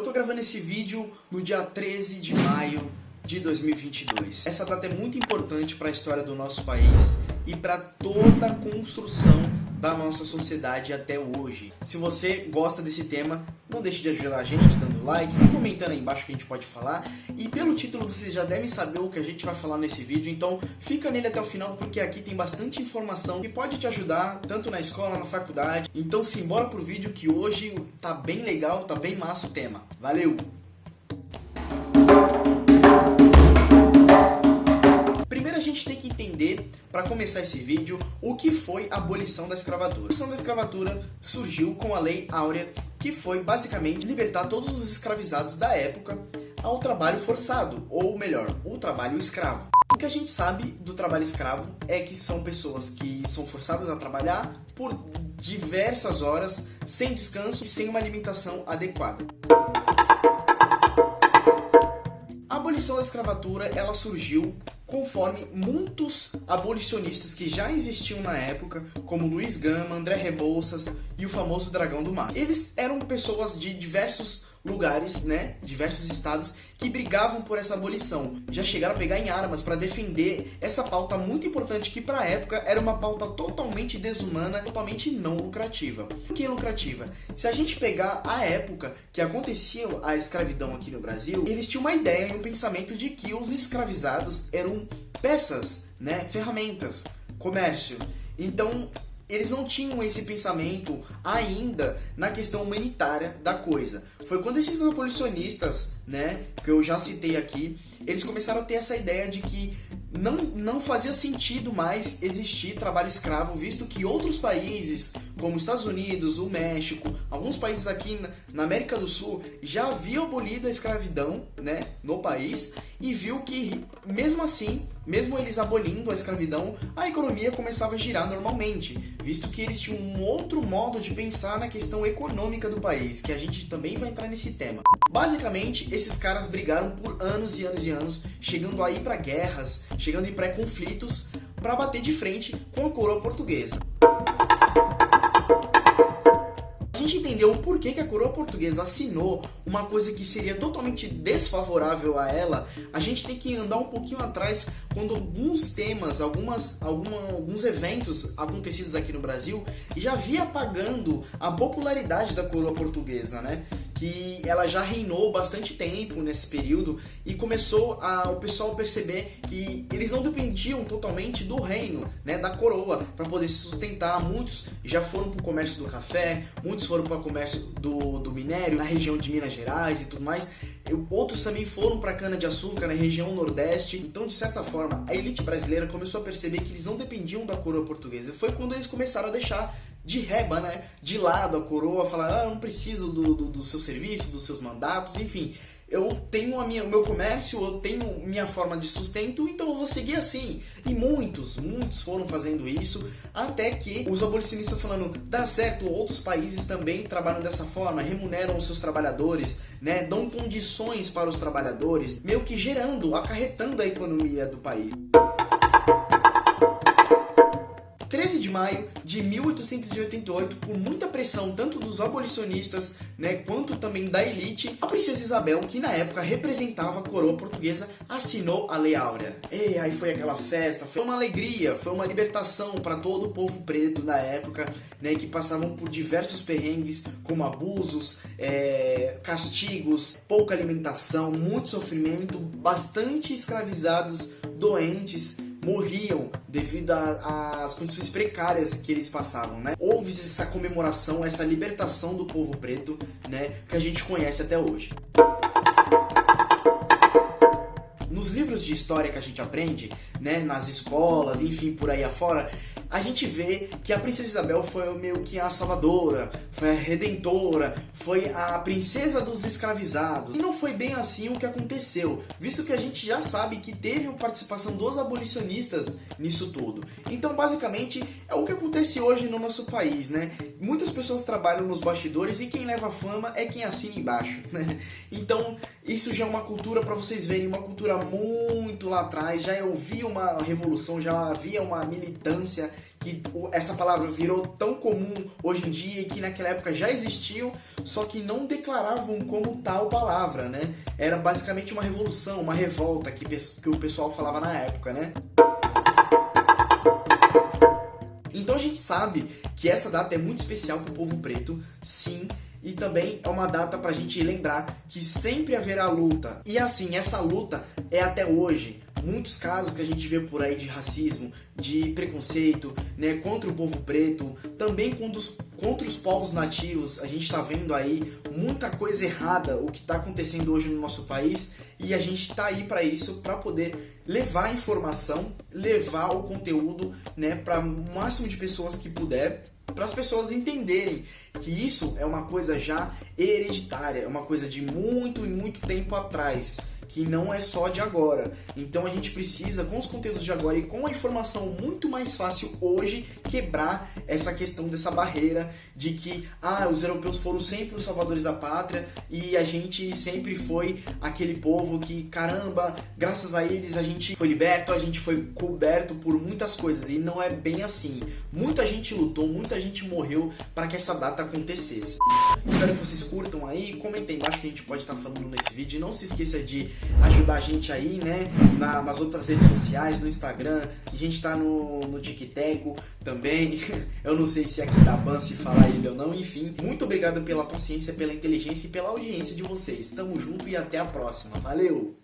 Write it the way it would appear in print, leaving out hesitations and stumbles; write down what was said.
Eu tô gravando esse vídeo no dia 13 de maio de 2022. Essa data é muito importante para a história do nosso país e para toda a construção da nossa sociedade até hoje. Se você gosta desse tema, não deixe de ajudar a gente dando like, comentando aí embaixo o que a gente pode falar. E pelo título vocês já devem saber o que a gente vai falar nesse vídeo, então fica nele até o final porque aqui tem bastante informação que pode te ajudar tanto na escola, na faculdade. Então simbora pro vídeo que hoje tá bem legal, tá bem massa o tema. Valeu! A gente tem que entender, para começar esse vídeo, o que foi a abolição da escravatura. A abolição da escravatura surgiu com a Lei Áurea, que foi basicamente libertar todos os escravizados da época ao trabalho forçado, ou melhor, o trabalho escravo. O que a gente sabe do trabalho escravo é que são pessoas que são forçadas a trabalhar por diversas horas, sem descanso e sem uma alimentação adequada. A abolição da escravatura, ela surgiu conforme muitos abolicionistas que já existiam na época, como Luiz Gama, André Rebouças e o famoso Dragão do Mar. Eles eram pessoas de diversos lugares, diversos estados, que brigavam por essa abolição. Já chegaram a pegar em armas para defender essa pauta muito importante que para a época era uma pauta totalmente desumana, totalmente não lucrativa. Por que lucrativa? Se a gente pegar a época que acontecia a escravidão aqui no Brasil, eles tinham uma ideia e um pensamento de que os escravizados eram peças, ferramentas, comércio. Então, eles não tinham esse pensamento ainda na questão humanitária da coisa. Foi quando esses abolicionistas, que eu já citei aqui, eles começaram a ter essa ideia de que não fazia sentido mais existir trabalho escravo, visto que outros países, como os Estados Unidos, o México, alguns países aqui na América do Sul, já haviam abolido a escravidão, no país, e viu que, mesmo assim, mesmo eles abolindo a escravidão, a economia começava a girar normalmente, visto que eles tinham um outro modo de pensar na questão econômica do país, que a gente também vai entrar nesse tema. Basicamente, esses caras brigaram por anos e anos e anos, chegando aí para guerras, chegando em pré-conflitos, para bater de frente com a coroa portuguesa. A gente entendeu o porquê que a coroa portuguesa assinou uma coisa que seria totalmente desfavorável a ela. A gente tem que andar um pouquinho atrás quando alguns temas, alguns eventos acontecidos aqui no Brasil já via apagando a popularidade da coroa portuguesa, que ela já reinou bastante tempo nesse período e começou o pessoal perceber que eles não dependiam totalmente do reino, da coroa, para poder se sustentar. Muitos já foram para o comércio do café, muitos foram para o comércio do minério, na região de Minas Gerais e tudo mais. Outros também foram para a cana-de-açúcar, na região nordeste. Então, de certa forma, a elite brasileira começou a perceber que eles não dependiam da coroa portuguesa. Foi quando eles começaram a deixar de reba, de lado a coroa, falar, eu não preciso do seu serviço, dos seus mandatos, enfim. Eu tenho o meu comércio, eu tenho minha forma de sustento, então eu vou seguir assim. E muitos foram fazendo isso, até que os abolicionistas falando, dá certo, outros países também trabalham dessa forma, remuneram os seus trabalhadores, dão condições para os trabalhadores, meio que acarretando a economia do país. 13 de maio de 1888, por muita pressão tanto dos abolicionistas, quanto também da elite, a princesa Isabel, que na época representava a coroa portuguesa, assinou a Lei Áurea. E aí foi aquela festa, foi uma alegria, foi uma libertação para todo o povo preto da época, que passavam por diversos perrengues, como abusos, castigos, pouca alimentação, muito sofrimento, bastante escravizados, doentes, morriam devido às condições precárias que eles passavam, Houve essa comemoração, essa libertação do povo preto, que a gente conhece até hoje. Nos livros de história que a gente aprende, nas escolas, enfim, por aí afora, a gente vê que a princesa Isabel foi meio que a salvadora, foi a redentora, foi a princesa dos escravizados. E não foi bem assim o que aconteceu, visto que a gente já sabe que teve a participação dos abolicionistas nisso tudo. Então, basicamente, é o que acontece hoje no nosso país, Muitas pessoas trabalham nos bastidores e quem leva a fama é quem assina embaixo, Então, isso já é uma cultura, para vocês verem, uma cultura muito lá atrás, já havia uma revolução, já havia uma militância Que essa palavra virou tão comum hoje em dia e que naquela época já existiu, só que não declaravam como tal palavra, né? Era basicamente uma revolução, uma revolta que o pessoal falava na época, né? Então a gente sabe que essa data é muito especial para o povo preto, sim, e também é uma data para a gente lembrar que sempre haverá luta. E assim, essa luta é até hoje. Muitos casos que a gente vê por aí de racismo, de preconceito, né, contra o povo preto, também contra os povos nativos. A gente está vendo aí muita coisa errada, o que está acontecendo hoje no nosso país, e a gente está aí para isso, para poder levar a informação, levar o conteúdo, né, para o máximo de pessoas que puder, para as pessoas entenderem que isso é uma coisa já hereditária, é uma coisa de muito e muito tempo atrás, que não é só de agora. Então a gente precisa, com os conteúdos de agora e com a informação muito mais fácil hoje, quebrar essa questão dessa barreira de que os europeus foram sempre os salvadores da pátria e a gente sempre foi aquele povo que, caramba, graças a eles a gente foi liberto, a gente foi coberto por muitas coisas, e não é bem assim. Muita gente lutou, muita gente morreu para que essa data acontecesse. Espero que vocês curtam aí, comentem embaixo que a gente pode estar falando nesse vídeo, e não se esqueça de ajudar a gente aí, né, nas outras redes sociais, no Instagram, a gente tá no TikTok também, eu não sei se aqui dá ban se falar ele ou não, enfim. Muito obrigado pela paciência, pela inteligência e pela audiência de vocês. Tamo junto e até a próxima. Valeu!